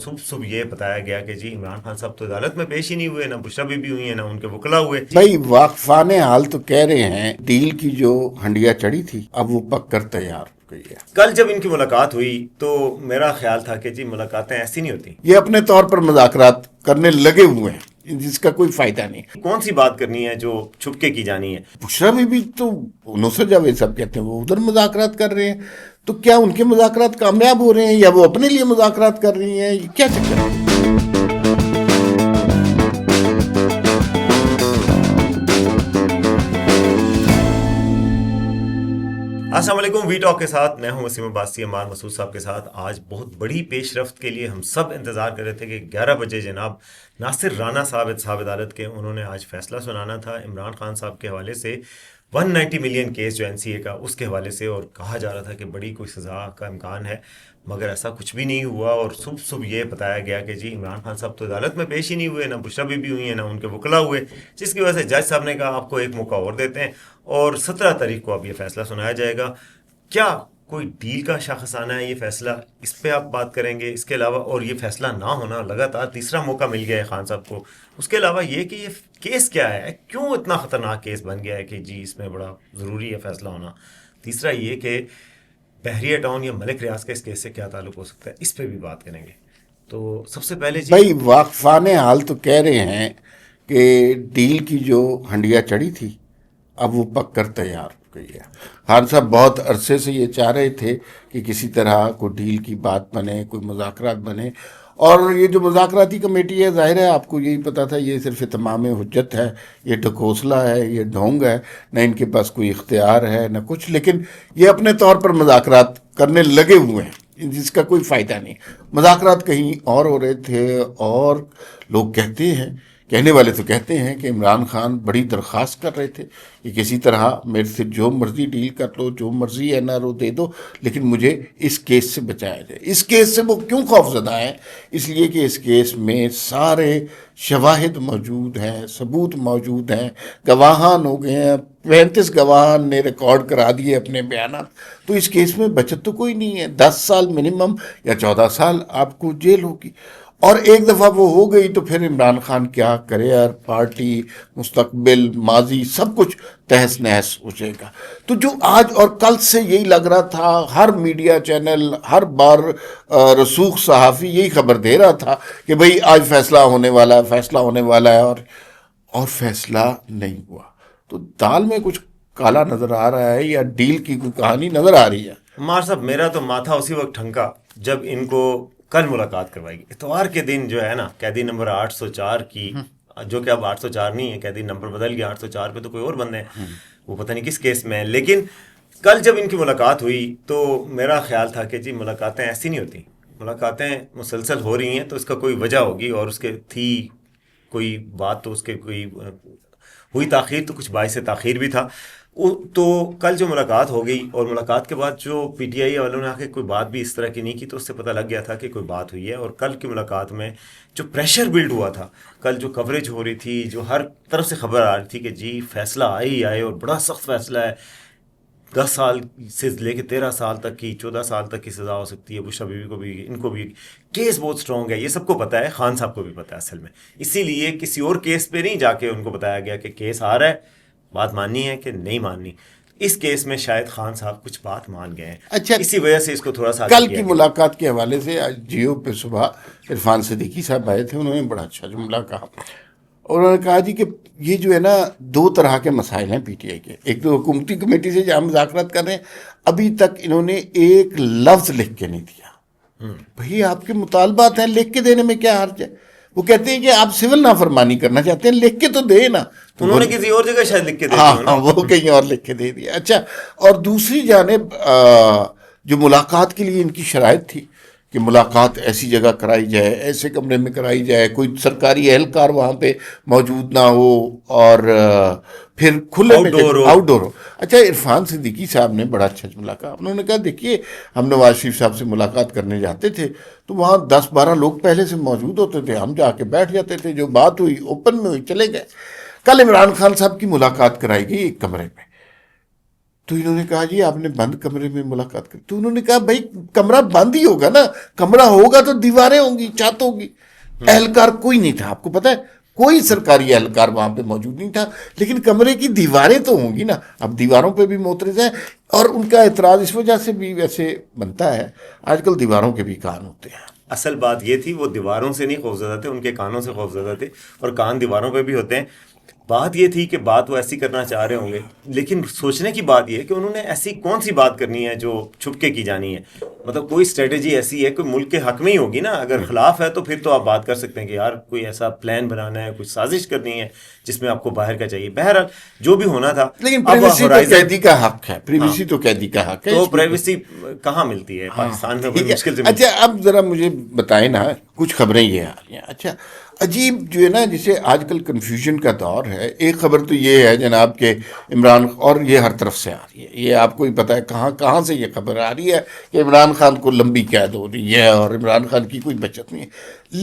صبح یہ بتایا گیا کہ جی عمران خان صاحب تو عدالت میں پیش ہی نہیں ہوئے، نہ بشرا بی بی ہوئی ہیں، نہ ان کے وکلا ہوئے۔ بھائی واقفان حال تو کہہ رہے ہیں ڈیل کی جو ہنڈیا چڑھی تھی اب وہ پک کر تیار ہو گئی ہے۔ کل جب ان کی ملاقات ہوئی تو میرا خیال تھا کہ جی ملاقاتیں ایسی نہیں ہوتی، یہ اپنے طور پر مذاکرات کرنے لگے ہوئے ہیں جس کا کوئی فائدہ نہیں۔ کون سی بات کرنی ہے جو چھپ کے کی جانی ہے۔ بشرا بھی تو نصرت جاوید صاحب کہتے ہیں وہ ادھر مذاکرات کر رہے ہیں، تو کیا ان کے مذاکرات کامیاب ہو رہے ہیں یا وہ اپنے لیے مذاکرات کر رہی ہیں؟ یہ کیا چکر ہے؟ السلام علیکم، وی ٹاک کے ساتھ میں ہوں وسیم عباسی، عمار مسعود صاحب کے ساتھ۔ آج بہت بڑی پیش رفت کے لیے ہم سب انتظار کر رہے تھے کہ 11 بجے جناب ناصر رانا صاحب عدالت کے انہوں نے آج فیصلہ سنانا تھا عمران خان صاحب کے حوالے سے 190 ملین کیس جو NCA کا اس کے حوالے سے، اور کہا جا رہا تھا کہ بڑی کوئی سزا کا امکان ہے، مگر ایسا کچھ بھی نہیں ہوا۔ اور صبح یہ بتایا گیا کہ جی عمران خان صاحب تو عدالت میں پیش ہی نہیں ہوئے، نہ بشرا بی بی ہوئی ہیں، نہ ان کے وکلا ہوئے، جس کی وجہ سے جج صاحب نے کہا آپ کو ایک موقع اور دیتے ہیں اور 17 تاریخ کو اب یہ فیصلہ سنایا جائے گا۔ کیا کوئی ڈیل کا شاخصانہ ہے یہ فیصلہ؟ اس پہ آپ بات کریں گے۔ اس کے علاوہ، اور یہ فیصلہ نہ ہونا، لگاتار تیسرا موقع مل گیا ہے خان صاحب کو۔ اس کے علاوہ یہ کہ یہ کیس کیا ہے، کیوں اتنا خطرناک کیس بن گیا ہے کہ جی اس میں بڑا ضروری ہے فیصلہ ہونا۔ تیسرا یہ کہ بحریہ ٹاؤن یا ملک ریاض کا اس کیس سے کیا تعلق ہو سکتا ہے، اس پہ بھی بات کریں گے۔ تو سب سے پہلے جی بھائی واقفان حال تو کہہ رہے ہیں کہ ڈیل کی جو ہنڈیا چڑھی تھی اب وہ پک کر تیار ہو گئی ہے۔ خان صاحب بہت عرصے سے یہ چاہ رہے تھے کہ کسی طرح کوئی ڈیل کی بات بنے، کوئی مذاکرات بنے، اور یہ جو مذاکراتی کمیٹی ہے ظاہر ہے آپ کو یہی پتا تھا یہ صرف اتمام حجت ہے، یہ ڈھکوسلا ہے، یہ ڈھونگ ہے، نہ ان کے پاس کوئی اختیار ہے نہ کچھ، لیکن یہ اپنے طور پر مذاکرات کرنے لگے ہوئے ہیں جس کا کوئی فائدہ نہیں۔ مذاکرات کہیں اور ہو رہے تھے، اور لوگ کہتے ہیں، کہنے والے تو کہتے ہیں کہ عمران خان بڑی درخواست کر رہے تھے کہ کسی طرح میرے سے جو مرضی ڈیل کر لو، جو مرضی NRO دے دو، لیکن مجھے اس کیس سے بچایا جائے۔ اس کیس سے وہ کیوں خوف زدہ ہیں؟ اس لیے کہ اس کیس میں سارے شواہد موجود ہیں، ثبوت موجود ہیں، گواہان ہو گئے ہیں، 35 گواہان نے ریکارڈ کرا دیے اپنے بیانات۔ تو اس کیس میں بچت تو کوئی نہیں ہے، 10 سال منیمم یا 14 سال آپ کو جیل ہوگی، اور ایک دفعہ وہ ہو گئی تو پھر عمران خان کیا کریئر، پارٹی، مستقبل، ماضی، سب کچھ تہس نہس ہو جائے گا۔ تو جو آج اور کل سے یہی لگ رہا تھا، ہر میڈیا چینل، ہر بار رسوخ صحافی یہی خبر دے رہا تھا کہ بھئی آج فیصلہ ہونے والا ہے، فیصلہ ہونے والا ہے، اور فیصلہ نہیں ہوا۔ تو دال میں کچھ کالا نظر آ رہا ہے یا ڈیل کی کوئی کہانی نظر آ رہی ہے؟ عمار صاحب، میرا تو ماتھا اسی وقت ٹھنکا جب ان کو کل ملاقات کروائی گئی اتوار کے دن، جو ہے نا قیدی نمبر 804 کی، جو کہ اب 804 نہیں ہے، قیدی نمبر بدل گیا، 804 پہ تو کوئی اور بندے ہیں، وہ پتہ نہیں کس کیس میں ہیں۔ لیکن کل جب ان کی ملاقات ہوئی تو میرا خیال تھا کہ جی ملاقاتیں ایسی نہیں ہوتی، ملاقاتیں مسلسل ہو رہی ہیں تو اس کا کوئی وجہ ہوگی، اور اس کے تھی کوئی بات، تو اس کے کوئی ہوئی تاخیر تو کچھ باعث تاخیر بھی تھا۔ تو کل جو ملاقات ہو گئی، اور ملاقات کے بعد جو PTI والوں نے آ کے کوئی بات بھی اس طرح کی نہیں کی، تو اس سے پتہ لگ گیا تھا کہ کوئی بات ہوئی ہے۔ اور کل کی ملاقات میں جو پریشر بلڈ ہوا تھا، کل جو کوریج ہو رہی تھی، جو ہر طرف سے خبر آ رہی تھی کہ جی فیصلہ آئے اور بڑا سخت فیصلہ ہے، 10 سال سے لے کے 13 سال تک کی، 14 سال تک کی سزا ہو سکتی ہے، بشرا بیوی کو بھی، ان کو بھی۔ کیس بہت سٹرونگ ہے، یہ سب کو پتہ ہے، خان صاحب کو بھی پتہ ہے اصل میں۔ اسی لیے کسی اور کیس پہ نہیں جا کے ان کو بتایا گیا کہ کیس آ رہا ہے، بات ماننی ہے کہ نہیں ماننی۔ اس کیس میں شاید خان صاحب کچھ بات مان گئے ہیں، اچھا، اسی وجہ سے اس کو تھوڑا سا کل کی ملاقات کے حوالے سے آج جیو پہ صبح عرفان صدیقی صاحب آئے تھے، انہوں نے بڑا اچھا جملہ کہا، اور انہوں نے کہا جی کہ یہ جو ہے نا 2 طرح کے مسائل ہیں PTI کے۔ ایک تو حکومتی کمیٹی سے جہاں مذاکرات کر رہے ہیں، ابھی تک انہوں نے ایک لفظ لکھ کے نہیں دیا۔ بھئی آپ کے مطالبات ہیں، لکھ کے دینے میں کیا حرج ہے؟ وہ کہتے ہیں کہ آپ سول نافرمانی کرنا چاہتے ہیں، لکھ کے تو دے نا۔ انہوں نے کسی اور جگہ شاید لکھ کے دے ہاں دیا، وہ کہیں اور لکھ کے دے دیا۔ اچھا، اور دوسری جانب جو ملاقات کے لیے ان کی شرائط تھی کہ ملاقات ایسی جگہ کرائی جائے، ایسے کمرے میں کرائی جائے، کوئی سرکاری اہلکار وہاں پہ موجود نہ ہو، اور پھر کھلے میں آؤٹ ڈور ہو۔ اچھا، عرفان صدیقی صاحب نے بڑا اچھا جملہ کہا، انہوں نے کہا دیکھیے ہم نواز شریف صاحب سے ملاقات کرنے جاتے تھے تو وہاں 10-12 لوگ پہلے سے موجود ہوتے تھے، ہم جا کے بیٹھ جاتے تھے، جو بات ہوئی اوپن میں ہوئی، چلے گئے۔ کل عمران خان صاحب کی ملاقات کرائی گئی ایک کمرے میں، تو انہوں نے کہا جی آپ نے بند کمرے میں ملاقات کی. تو انہوں نے کہا بھائی کمرہ بند ہی ہوگا نا, کمرہ ہوگا تو دیواریں ہوں گی, چھت ہوگی. اہلکار کوئی نہیں تھا, آپ کو پتا ہے کوئی سرکاری اہلکار وہاں پہ موجود نہیں تھا, لیکن کمرے کی دیواریں تو ہوں گی نا. اب دیواروں پہ بھی معترض ہیں, اور ان کا اعتراض اس وجہ سے بھی ویسے بنتا ہے, آج کل دیواروں کے بھی کان ہوتے ہیں. اصل بات یہ تھی وہ دیواروں سے نہیں خوفزدہ تھے, ان کے کانوں سے خوفزدہ تھے, اور کان دیواروں پہ بھی ہوتے ہیں. بات یہ تھی کہ بات وہ ایسی کرنا چاہ رہے ہوں گے, لیکن سوچنے کی بات یہ ہے کہ انہوں نے ایسی کون سی بات کرنی ہے جو چھپ کے کی جانی ہے. مطلب کوئی اسٹریٹجی ایسی ہے, کوئی ملک کے حق میں ہی ہوگی نا. اگر خلاف ہے تو پھر تو آپ بات کر سکتے ہیں کہ یار کوئی ایسا پلان بنانا ہے, کوئی سازش کرنی ہے جس میں آپ کو باہر کا چاہیے. بہرحال جو بھی ہونا تھا, لیکن پرائیویسی تو قیدی کا حق ہے, پرائیویسی تو قیدی کا حق ہے. تو پرائیویسی کہاں ملتی ہے پاکستان میں, بڑی مشکل سے. اچھا اب ذرا مجھے بتائیں نا, کچھ خبریں یہ آ رہی ہیں. اچھا عجیب جو ہے نا, جسے آج کل کنفیوژن کا دور ہے. ایک خبر تو یہ ہے جناب کہ عمران, اور یہ ہر طرف سے آ رہی ہے, یہ آپ کو ہی پتہ ہے کہاں سے یہ خبر آ رہی ہے کہ عمران خان کو لمبی قید ہو رہی ہے اور عمران خان کی کوئی بچت نہیں ہے.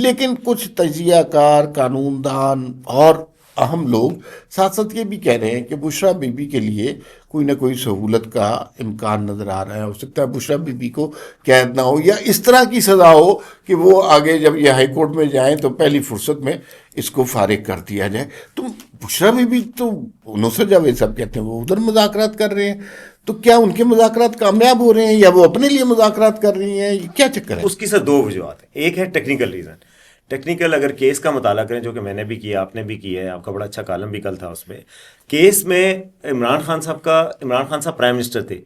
لیکن کچھ تجزیہ کار, قانون دان اور اہم لوگ ساتھ ساتھ یہ بھی کہہ رہے ہیں کہ بشریٰ بی بی کے لیے کوئی نہ کوئی سہولت کا امکان نظر آ رہا ہے. ہو سکتا ہے بشریٰ بی بی کو قید نہ ہو, یا اس طرح کی سزا ہو کہ وہ آگے جب یہ ہائی کورٹ میں جائیں تو پہلی فرصت میں اس کو فارغ کر دیا جائے. تو بشریٰ بی بی تو نصرت جاوید صاحب کہتے ہیں وہ ادھر مذاکرات کر رہے ہیں, تو کیا ان کے مذاکرات کامیاب ہو رہے ہیں یا وہ اپنے لیے مذاکرات کر رہی ہیں, کیا چکر ہے؟ اس کی سر دو وجوہات ہیں. ایک ہے ٹیکنیکل ریزن. ٹیکنیکل اگر کیس کا مطالعہ کریں, جو کہ میں نے بھی کیا, آپ نے بھی کیا ہے, آپ کا بڑا اچھا کالم بھی کل تھا اس پہ. کیس میں عمران خان صاحب پرائم منسٹر تھے,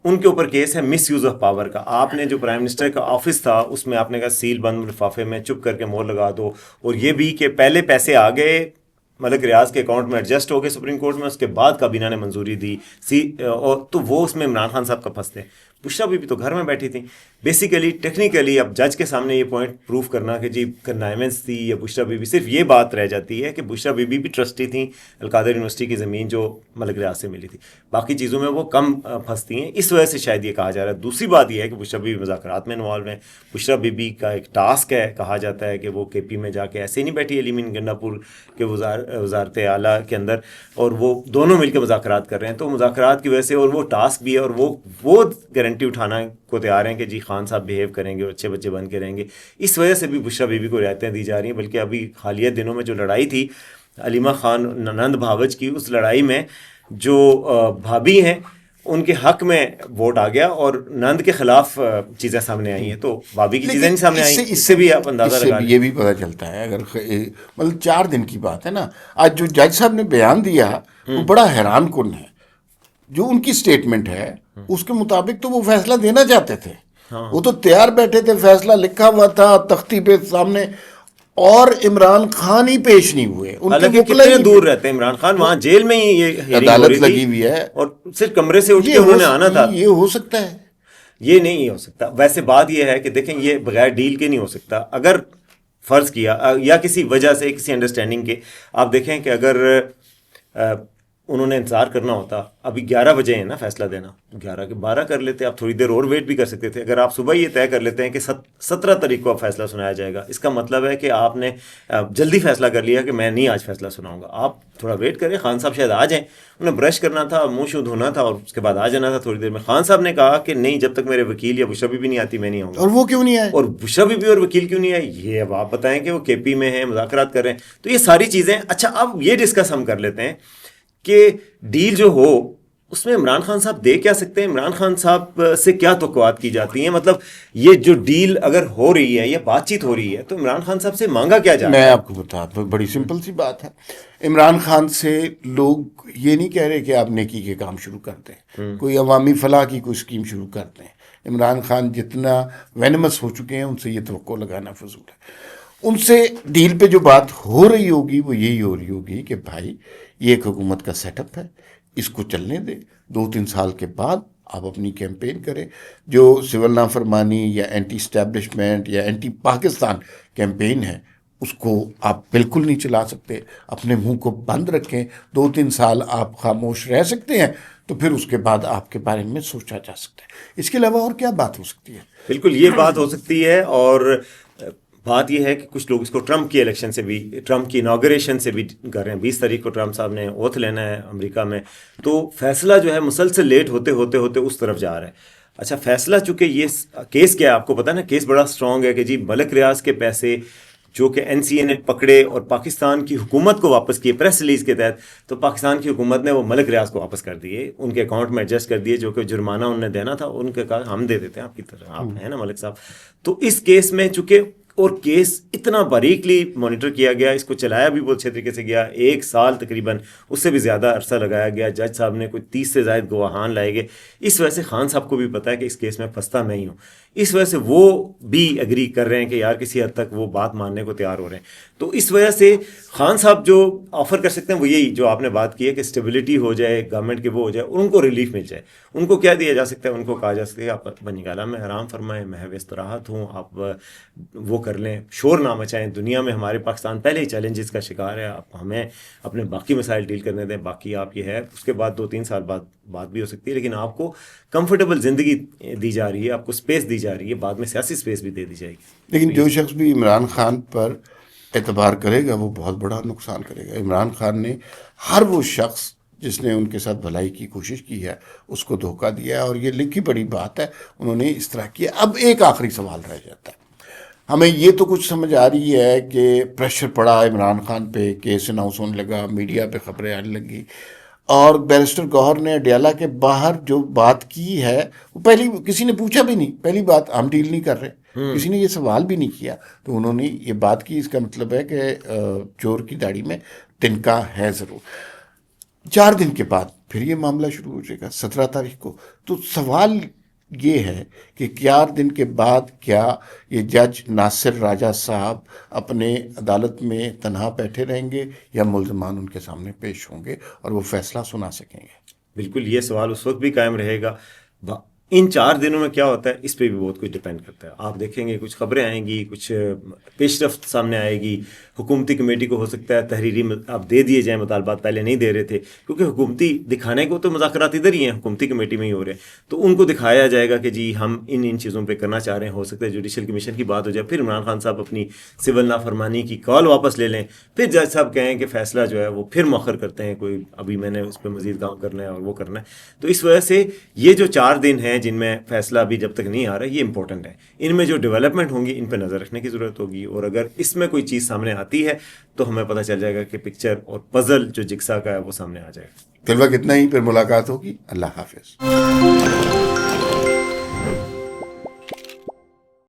ان کے اوپر کیس ہے مس یوز آف پاور کا. آپ نے جو پرائم منسٹر کا آفس تھا اس میں آپ نے کہا سیل بند لفافے میں چپ کر کے مور لگا دو, اور یہ بھی کہ پہلے پیسے آ گئے ملک ریاض کے اکاؤنٹ میں ایڈجسٹ ہو گئے سپریم کورٹ میں, اس کے بعد کابینہ نے منظوری دی اور تو وہ اس میں عمران خان صاحب کا پھنستے. بشریٰ بی بی تو گھر میں بیٹھی تھیں. بیسیکلی ٹیکنیکلی اب جج کے سامنے یہ پوائنٹ پروف کرنا کہ جی کنائمنس تھی یا بشریٰ بی بی, صرف یہ بات رہ جاتی ہے کہ بشریٰ بی بی بھی ٹرسٹی تھیں القادر یونیورسٹی کی زمین جو ملک ریاض سے ملی تھی. باقی چیزوں میں وہ کم پھنستی ہیں, اس وجہ سے شاید یہ کہا جا رہا ہے. دوسری بات یہ ہے کہ بشریٰ بی بی مذاکرات میں انوالو ہیں. بشریٰ بی بی کا ایک ٹاسک ہے, کہا جاتا ہے کہ وہ کے پی میں جا کے ایسے نہیں بیٹھی علیمین گنڈا پور کے وزارت اعلیٰ کے اندر, اور وہ دونوں مل کے مذاکرات کر رہے ہیں. تو مذاکرات کی وجہ سے, اور وہ ٹاسک بھی ہے, اور وہ گارنٹی اٹھانا کو تیار ہیں کہ جی خان صاحب بیہیو کریں گے اور اچھے بچے بن کے رہیں گے. اس وجہ سے بھی بشریٰ بی بی کو رعایتیں دی جا رہی ہیں. بلکہ ابھی حالیہ دنوں میں جو لڑائی تھی علیمہ خان نند بھاوج کی, اس لڑائی میں جو بھابھی ہیں ان کے حق میں ووٹ آ گیا اور نند کے خلاف چیزیں سامنے آئی ہیں. تو بھابھی کی چیزیں نہیں سامنے آئیں, اس سے بھی آپ اندازہ لگا لیں. یہ بھی پتہ چلتا ہے, اگر مطلب 4 دن کی بات ہے نا, آج جو جج صاحب نے بیان دیا وہ بڑا حیران کن ہے. جو ان کی سٹیٹمنٹ ہے اس کے مطابق تو وہ فیصلہ دینا چاہتے تھے, وہ تو تیار بیٹھے تھے, فیصلہ لکھا ہوا تھا تختی پہ سامنے, اور عمران خان ہی پیش نہیں ہوئے. حالانکہ کتنے دور رہتے ہیں عمران خان, وہاں جیل میں ہی یہ عدالت لگی ہوئی ہے, اور صرف کمرے سے اٹھ کے انہوں نے آنا تھا. یہ ہو سکتا ہے, یہ نہیں ہو سکتا. ویسے بات یہ ہے کہ دیکھیں یہ بغیر ڈیل کے نہیں ہو سکتا. اگر فرض کیا یا کسی وجہ سے کسی انڈرسٹینڈنگ کے, آپ دیکھیں کہ اگر انہوں نے انتظار کرنا ہوتا, ابھی 11 بجے ہیں نا فیصلہ دینا, 11 کے 12 کر لیتے, آپ تھوڑی دیر اور ویٹ بھی کر سکتے تھے. اگر آپ صبح یہ طے کر لیتے ہیں کہ 17 تاریخ کو آپ فیصلہ سنایا جائے گا, اس کا مطلب ہے کہ آپ نے جلدی فیصلہ کر لیا کہ میں نہیں آج فیصلہ سناؤں گا. آپ تھوڑا ویٹ کریں, خان صاحب شاید آ جائیں, انہیں برش کرنا تھا, منہ شو دھونا تھا, اور اس کے بعد آ جانا تھا تھوڑی دیر میں. خان صاحب نے کہا کہ نہیں, جب تک میرے وکیل یا بشریٰ بی بی نہیں آتی میں نہیں آؤں گا. اور وہ کیوں نہیں آئے؟ اور بشریٰ بی بی اور وکیل کیوں نہیں آئے, یہ اب آپ بتائیں کہ وہ کے پی میں ہیں, مذاکرات کر رہے ہیں. تو یہ ساری چیزیں. اچھا اب یہ ڈسکس ہم کر لیتے ہیں کہ ڈیل جو ہو اس میں عمران خان صاحب دے کیا سکتے ہیں, عمران خان صاحب سے کیا توقعات کی جاتی ہیں. مطلب یہ جو ڈیل اگر ہو رہی ہے یا بات چیت ہو رہی ہے تو عمران خان صاحب سے مانگا کیا جاتا ہے؟ میں آپ کو بتا, بڑی سمپل سی بات ہے. عمران خان سے لوگ یہ نہیں کہہ رہے کہ آپ نیکی کے کام شروع کر دیں, کوئی عوامی فلاح کی کوئی اسکیم شروع کر دیں. عمران خان جتنا وینمس ہو چکے ہیں, ان سے یہ توقع لگانا فضول ہے. ان سے ڈیل پہ جو بات ہو رہی ہوگی وہ یہی ہو رہی ہوگی کہ بھائی یہ ایک حکومت کا سیٹ اپ ہے, اس کو چلنے دیں, 2-3 سال کے بعد آپ اپنی کیمپین کریں. جو سول نافرمانی یا اینٹی اسٹیبلشمنٹ یا اینٹی پاکستان کیمپین ہے اس کو آپ بالکل نہیں چلا سکتے. اپنے منہ کو بند رکھیں, 2-3 سال آپ خاموش رہ سکتے ہیں, تو پھر اس کے بعد آپ کے بارے میں سوچا جا سکتا ہے. اس کے علاوہ اور کیا بات ہو سکتی ہے؟ بالکل یہ بات ہو سکتی ہے. اور بات یہ ہے کہ کچھ لوگ اس کو ٹرمپ کی الیکشن سے بھی، ٹرمپ کی انوگریشن سے بھی کر رہے ہیں. 20 تاریخ کو ٹرمپ صاحب نے اوتھ لینا ہے امریکہ میں، تو فیصلہ جو ہے مسلسل لیٹ ہوتے ہوتے ہوتے اس طرف جا رہا ہے. اچھا فیصلہ چونکہ یہ کیس کیا ہے آپ کو پتہ ہے نا، کیس بڑا اسٹرانگ ہے کہ جی ملک ریاض کے پیسے جو کہ این سی اے نے پکڑے اور پاکستان کی حکومت کو واپس کیے پریس ریلیز کے تحت، تو پاکستان کی حکومت نے وہ ملک ریاض کو واپس کر دیے، ان کے اکاؤنٹ میں ایڈجسٹ کر دیے، جو کہ جرمانہ انہوں نے دینا تھا ان کے کہا ہم دے دیتے ہیں آپ کی طرف، آپ ہیں نا ملک صاحب. تو اس کیس میں چونکہ اور کیس اتنا باریکلی مانیٹر کیا گیا، اس کو چلایا بھی بہت اچھے طریقے سے گیا، 1 سال تقریباً اس سے بھی زیادہ عرصہ لگایا گیا، جج صاحب نے کوئی 30 سے زائد گواہان لائے گئے. اس وجہ سے خان صاحب کو بھی پتہ ہے کہ اس کیس میں پھنستا میں ہی ہوں، اس وجہ سے وہ بھی ایگری کر رہے ہیں کہ یار کسی حد تک وہ بات ماننے کو تیار ہو رہے ہیں. تو اس وجہ سے خان صاحب جو آفر کر سکتے ہیں وہ یہی جو آپ نے بات کی ہے کہ اسٹیبلٹی ہو جائے، گورنمنٹ کے وہ ہو جائے، ان کو ریلیف مل جائے. ان کو کیا دیا جا سکتا ہے؟ ان کو کہا جا سکتا ہے آپ بنی گالہ میں آرام فرمائیں، محو استراحت ہوں، آپ وہ کر لیں، شور نہ مچائیں. دنیا میں ہمارے پاکستان پہلے ہی چیلنجز کا شکار ہے، آپ ہمیں اپنے باقی مسائل ڈیل کرنے دیں، باقی آپ یہ ہے اس کے بعد 2-3 سال بعد بات بھی ہو سکتی ہے، لیکن آپ کو کمفرٹیبل زندگی دی جا رہی ہے، آپ کو اسپیس دی جا رہی ہے، بعد میں سیاسی اسپیس بھی دے دی جائے گی. لیکن جو شخص بھی عمران خان پر اعتبار کرے گا وہ بہت بڑا نقصان کرے گا. عمران خان نے ہر وہ شخص جس نے ان کے ساتھ بھلائی کی کوشش کی ہے اس کو دھوکہ دیا ہے، اور یہ لکھی بڑی بات ہے، انہوں نے اس طرح کیا. اب ایک آخری سوال رہ جاتا ہے، ہمیں یہ تو کچھ سمجھ آ رہی ہے کہ پریشر پڑا عمران خان پہ، کیس اناؤنس ہونے لگا، میڈیا پہ خبریں آنے لگی، اور بیرسٹر گوہر نے اڈیالہ کے باہر جو بات کی ہے وہ پہلی کسی نے پوچھا بھی نہیں. پہلی بات ہم ڈیل نہیں کر رہے، کسی نے یہ سوال بھی نہیں کیا، تو انہوں نے یہ بات کی. اس کا مطلب ہے کہ چور کی داڑھی میں تنکا ہے ضرور. 4 دن کے بعد پھر یہ معاملہ شروع ہو جائے گا 17 تاریخ کو. تو سوال یہ ہے کہ 4 دن کے بعد کیا یہ جج ناصر راجہ صاحب اپنے عدالت میں تنہا بیٹھے رہیں گے یا ملزمان ان کے سامنے پیش ہوں گے اور وہ فیصلہ سنا سکیں گے؟ بالکل یہ سوال اس وقت بھی قائم رہے گا. ان 4 دنوں میں کیا ہوتا ہے اس پہ بھی بہت کچھ ڈپینڈ کرتا ہے. آپ دیکھیں گے کچھ خبریں آئیں گی، کچھ پیش رفت سامنے آئے گی. حکومتی کمیٹی کو ہو سکتا ہے تحریری آپ دے دیے جائیں مطالبات، پہلے نہیں دے رہے تھے کیونکہ حکومتی دکھانے کو تو مذاکرات ادھر ہی ہیں، حکومتی کمیٹی میں ہی ہو رہے ہیں، تو ان کو دکھایا جائے گا کہ جی ہم ان چیزوں پہ کرنا چاہ رہے ہیں. ہو سکتا ہے جوڈیشل کمیشن کی بات ہو جائے، پھر عمران خان صاحب اپنی سول نافرمانی کی کال واپس لے لیں، پھر جج صاحب کہیں کہ فیصلہ جو ہے وہ پھر مؤخر کرتے ہیں، کوئی ابھی میں نے اس پہ مزید کام کرنا ہے اور وہ کرنا ہے. تو اس وجہ سے یہ جو 4 دن ہیں جن میں فیصلہ ابھی جب تک نہیں آ رہا ہے، یہ امپورٹنٹ ہے. ان میں جو ڈیولپمنٹ ہوں گی ان پہ نظر رکھنے کی ضرورت ہوگی، اور اگر اس میں کوئی چیز سامنے آتی ہے تو ہمیں پتہ چل جائے گا کہ پکچر اور پزل جو جگسا کا ہے وہ سامنے آ جائے گا. فی الوقت اتنا ہی، پھر ملاقات ہوگی. اللہ حافظ.